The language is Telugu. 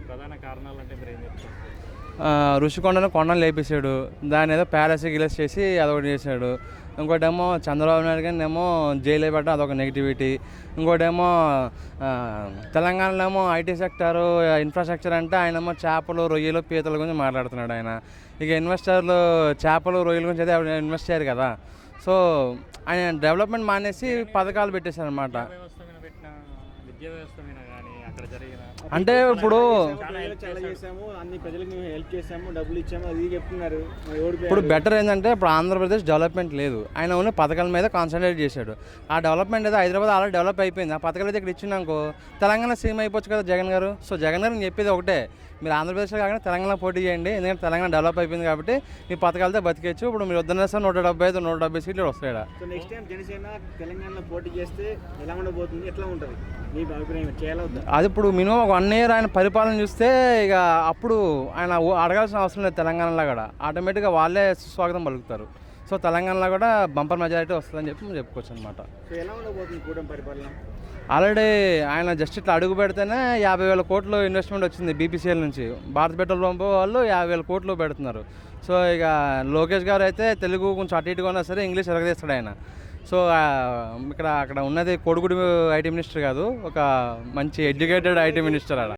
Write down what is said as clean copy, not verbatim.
ప్రధాన కారణాలు అంటే మీరు ఏం చెప్తారు? ఋషికొండను కొండను లేపేశాడు, దాన్ని ఏదో ప్యాలెస్ గిలెస్ చేసి అదొకటి చేశాడు. ఇంకోటేమో చంద్రబాబు నాయుడు గారిని ఏమో జైలు పెట్టడం అదొక నెగిటివిటీ. ఇంకోటేమో తెలంగాణలో ఏమో ఐటీ సెక్టారు ఇన్ఫ్రాస్ట్రక్చర్ అంటే ఆయనేమో చేపలు రొయ్యలు పీతల గురించి మాట్లాడుతున్నాడు ఆయన. ఇక ఇన్వెస్టర్లు చేపలు రొయ్యల గురించి అయితే ఇన్వెస్ట్ చేయరు కదా. సో ఆయన డెవలప్మెంట్ మానేసి పథకాలు పెట్టేశారనమాట. విద్యా వ్యవస్థ మీద కానీ అక్కడ జరిగిన అంటే ఇప్పుడు చాలా చేసాము, అన్ని ప్రజలకు హెల్ప్ చేసాము, డబ్బులు ఇచ్చాము, అది చెప్తున్నారు. ఇప్పుడు బెటర్ ఏంటంటే ఇప్పుడు ఆంధ్రప్రదేశ్ డెవలప్మెంట్ లేదు, ఆయన ఓన్లీ పథకాల మీద కాన్సన్ట్రేట్ చేశాడు. ఆ డెవలప్మెంట్ అయితే హైదరాబాద్ ఆల్రెడీ డెవలప్ అయిపోయింది. ఆ పథకాలు అయితే ఇక్కడ ఇచ్చినాకో తెలంగాణ సీఎం అయిపోవచ్చు కదా జగన్ గారు. సో జగన్ గారు చెప్పేది ఒకటే, మీరు ఆంధ్రప్రదేశ్లో కాకుండా తెలంగాణ పోటీ చేయండి, ఎందుకంటే తెలంగాణ డెవలప్ అయిపోయింది కాబట్టి మీ పథకాలతో బతికేచ్చు. ఇప్పుడు మీరు వద్దన్న సార్ 170 సీట్లు వస్తాయి. సో నెక్స్ట్ టైం జనసేన తెలంగాణలో పోటీ చేస్తే ఎలా ఉండబోతుంది, ఎట్లా ఉంటుంది మీ అభిప్రాయం? చేయాలి వద్దా? అది ఇప్పుడు మినిమం 1 year ఆయన పరిపాలన చూస్తే ఇక అప్పుడు ఆయన అడగాల్సిన అవసరం లేదు. తెలంగాణలో కూడా ఆటోమేటిక్గా వాళ్ళే స్వాగతం పలుకుతారు. సో తెలంగాణలో కూడా బంపర్ మెజారిటీ వస్తుందని చెప్పి మనం చెప్పుకోవచ్చు అనమాట. సో ఎలా ఉండబోతుంది కూటమి పరిపాలన? ఆల్రెడీ ఆయన జస్ట్ ఇట్లా అడుగు పెడితేనే 50,000 కోట్లు ఇన్వెస్ట్మెంట్ వచ్చింది బీపీసీఎల్ నుంచి. భారత పెట్రోల్ పంపు వాళ్ళు 50,000 కోట్లు పెడుతున్నారు. సో ఇక లోకేష్ గారు అయితే తెలుగు కొంచెం అటు ఇటుగా ఉన్నా సరే ఇంగ్లీష్ ఎరగదీస్తాడు ఆయన. సో అక్కడ ఉన్నది కొడుకుడు ఐటీ మినిస్టర్ కాదు, ఒక మంచి ఎడ్యుకేటెడ్ ఐటీ మినిస్టర్ ఆడ.